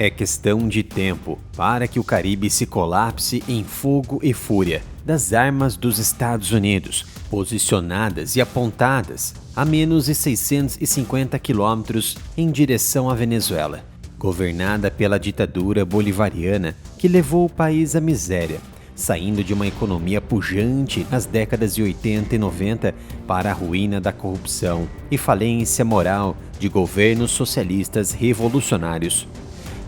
É questão de tempo para que o Caribe se colapse em fogo e fúria das armas dos Estados Unidos, posicionadas e apontadas a menos de 650 quilômetros em direção à Venezuela, governada pela ditadura bolivariana que levou o país à miséria, saindo de uma economia pujante nas décadas de 80 e 90 para a ruína da corrupção e falência moral de governos socialistas revolucionários.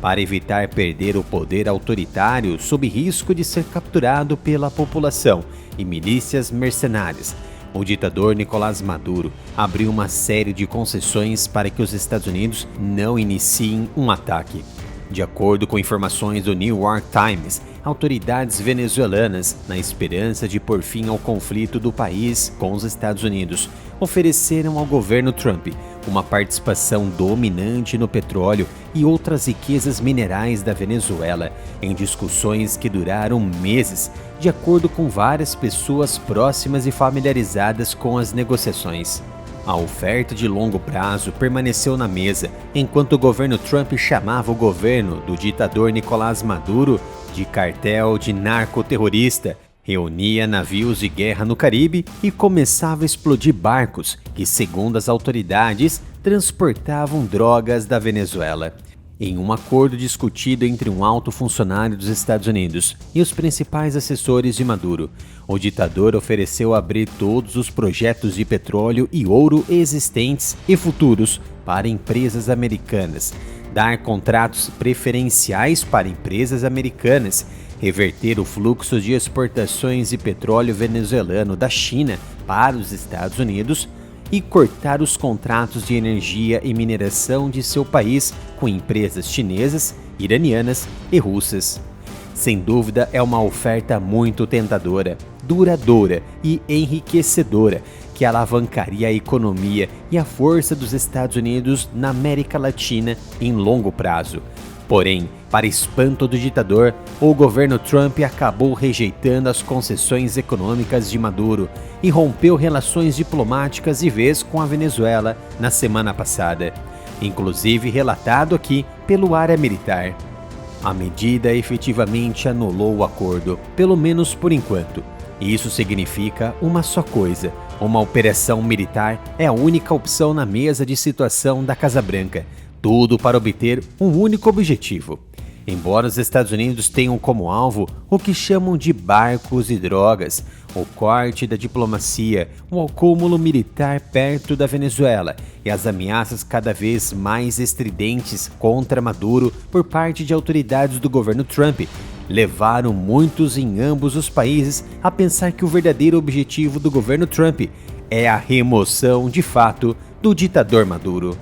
Para evitar perder o poder autoritário sob risco de ser capturado pela população e milícias mercenárias, o ditador Nicolás Maduro abriu uma série de concessões para que os Estados Unidos não iniciem um ataque. De acordo com informações do New York Times, autoridades venezuelanas, na esperança de pôr fim ao conflito do país com os Estados Unidos, ofereceram ao governo Trump uma participação dominante no petróleo e outras riquezas minerais da Venezuela, em discussões que duraram meses, de acordo com várias pessoas próximas e familiarizadas com as negociações. A oferta de longo prazo permaneceu na mesa, enquanto o governo Trump chamava o governo do ditador Nicolás Maduro de cartel de narcoterrorista, reunia navios de guerra no Caribe e começava a explodir barcos que, segundo as autoridades, transportavam drogas da Venezuela. Em um acordo discutido entre um alto funcionário dos Estados Unidos e os principais assessores de Maduro, o ditador ofereceu abrir todos os projetos de petróleo e ouro existentes e futuros para empresas americanas, dar contratos preferenciais para empresas americanas, reverter o fluxo de exportações de petróleo venezuelano da China para os Estados Unidos e cortar os contratos de energia e mineração de seu país com empresas chinesas, iranianas e russas. Sem dúvida, é uma oferta muito tentadora, duradoura e enriquecedora que alavancaria a economia e a força dos Estados Unidos na América Latina em longo prazo. Porém, para espanto do ditador, o governo Trump acabou rejeitando as concessões econômicas de Maduro e rompeu relações diplomáticas de vez com a Venezuela na semana passada, inclusive relatado aqui pelo área militar. A medida efetivamente anulou o acordo, pelo menos por enquanto. Isso significa uma só coisa: uma operação militar é a única opção na mesa de situação da Casa Branca. Tudo para obter um único objetivo. Embora os Estados Unidos tenham como alvo o que chamam de barcos e drogas, o corte da diplomacia, o acúmulo militar perto da Venezuela e as ameaças cada vez mais estridentes contra Maduro por parte de autoridades do governo Trump, levaram muitos em ambos os países a pensar que o verdadeiro objetivo do governo Trump é a remoção de fato do ditador Maduro.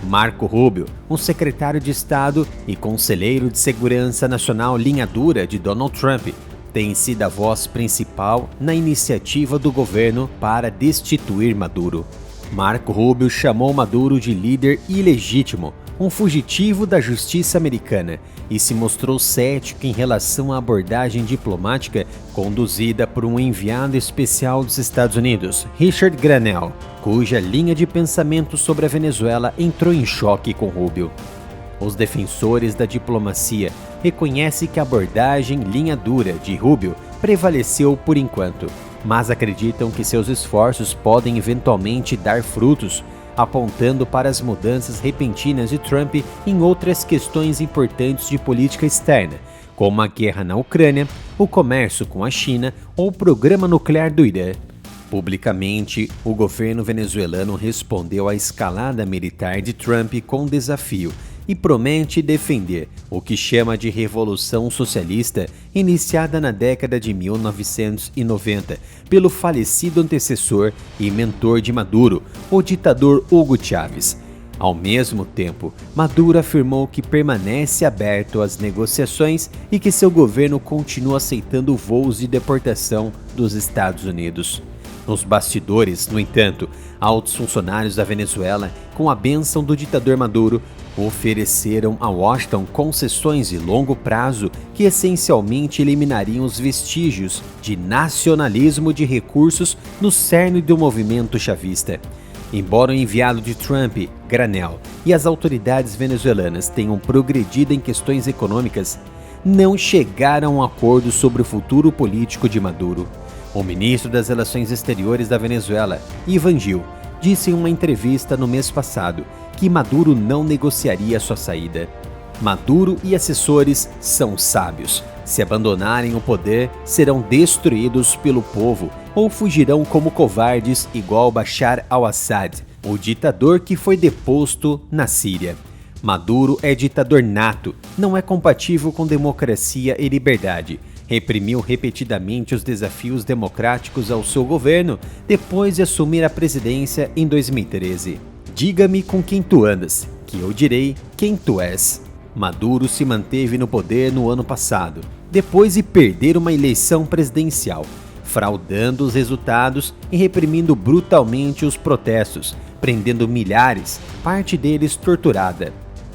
Marco Rubio, um secretário de Estado e conselheiro de Segurança Nacional linha dura de Donald Trump, tem sido a voz principal na iniciativa do governo para destituir Maduro. Marco Rubio chamou Maduro de líder ilegítimo, um fugitivo da justiça americana, e se mostrou cético em relação à abordagem diplomática conduzida por um enviado especial dos Estados Unidos, Richard Grenell, cuja linha de pensamento sobre a Venezuela entrou em choque com Rubio. Os defensores da diplomacia reconhecem que a abordagem linha dura de Rubio prevaleceu por enquanto, mas acreditam que seus esforços podem eventualmente dar frutos, apontando para as mudanças repentinas de Trump em outras questões importantes de política externa, como a guerra na Ucrânia, o comércio com a China ou o programa nuclear do Irã. Publicamente, o governo venezuelano respondeu à escalada militar de Trump com desafio e promete defender o que chama de Revolução Socialista iniciada na década de 1990 pelo falecido antecessor e mentor de Maduro, o ditador Hugo Chávez. Ao mesmo tempo, Maduro afirmou que permanece aberto às negociações e que seu governo continua aceitando voos de deportação dos Estados Unidos. Nos bastidores, no entanto, altos funcionários da Venezuela, com a bênção do ditador Maduro, ofereceram a Washington concessões de longo prazo que essencialmente eliminariam os vestígios de nacionalismo de recursos no cerne do movimento chavista. Embora o enviado de Trump, Granel, e as autoridades venezuelanas tenham progredido em questões econômicas, não chegaram a um acordo sobre o futuro político de Maduro. O ministro das Relações Exteriores da Venezuela, Ivan Gil, disse em uma entrevista no mês passado que Maduro não negociaria sua saída. Maduro e assessores são sábios. Se abandonarem o poder, serão destruídos pelo povo ou fugirão como covardes igual Bashar al-Assad, o ditador que foi deposto na Síria. Maduro é ditador nato, não é compatível com democracia e liberdade. Reprimiu repetidamente os desafios democráticos ao seu governo depois de assumir a presidência em 2013. Diga-me com quem tu andas, que eu direi quem tu és. Maduro se manteve no poder no ano passado, depois de perder uma eleição presidencial, fraudando os resultados e reprimindo brutalmente os protestos, prendendo milhares, parte deles torturada.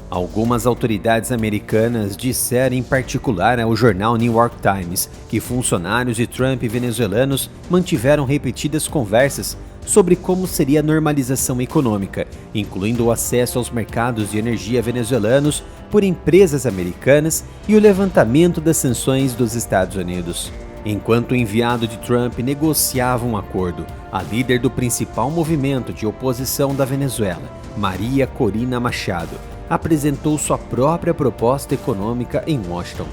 Algumas autoridades americanas disseram em particular ao jornal New York Times que funcionários de Trump venezuelanos mantiveram repetidas conversas sobre como seria a normalização econômica, incluindo o acesso aos mercados de energia venezuelanos por empresas americanas e o levantamento das sanções dos Estados Unidos. Enquanto o enviado de Trump negociava um acordo, a líder do principal movimento de oposição da Venezuela, Maria Corina Machado, apresentou sua própria proposta econômica em Washington.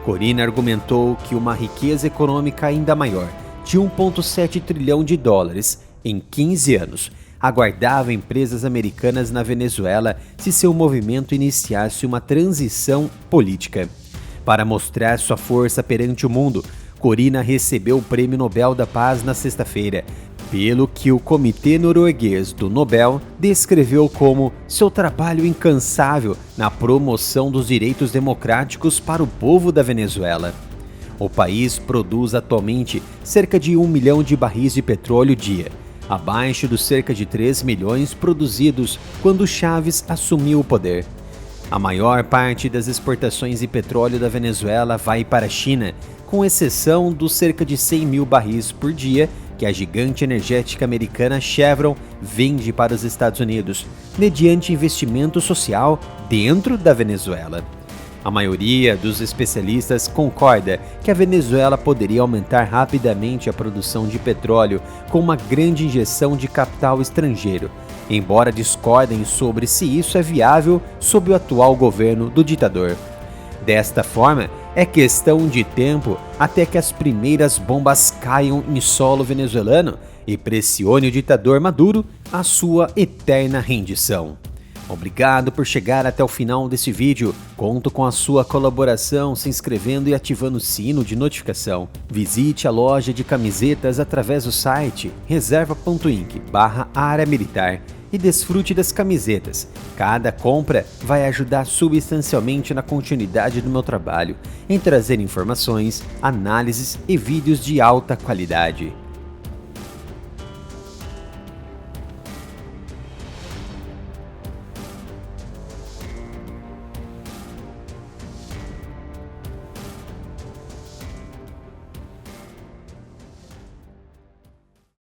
Corina argumentou que uma riqueza econômica ainda maior, de 1,7 trilhão de dólares em 15 anos, aguardava empresas americanas na Venezuela se seu movimento iniciasse uma transição política. Para mostrar sua força perante o mundo, Corina recebeu o Prêmio Nobel da Paz na sexta-feira, pelo que o Comitê Norueguês do Nobel descreveu como seu trabalho incansável na promoção dos direitos democráticos para o povo da Venezuela. O país produz atualmente cerca de 1 milhão de barris de petróleo dia, abaixo dos cerca de 3 milhões produzidos quando Chávez assumiu o poder. A maior parte das exportações de petróleo da Venezuela vai para a China, com exceção dos cerca de 100 mil barris por dia que a gigante energética americana Chevron vende para os Estados Unidos, mediante investimento social dentro da Venezuela. A maioria dos especialistas concorda que a Venezuela poderia aumentar rapidamente a produção de petróleo com uma grande injeção de capital estrangeiro, embora discordem sobre se isso é viável sob o atual governo do ditador. Desta forma, é questão de tempo até que as primeiras bombas caiam em solo venezuelano e pressione o ditador Maduro à sua eterna rendição. Obrigado por chegar até o final desse vídeo. Conto com a sua colaboração se inscrevendo e ativando o sino de notificação. Visite a loja de camisetas através do site reserva.inc/área militar e desfrute das camisetas. Cada compra vai ajudar substancialmente na continuidade do meu trabalho, em trazer informações, análises e vídeos de alta qualidade.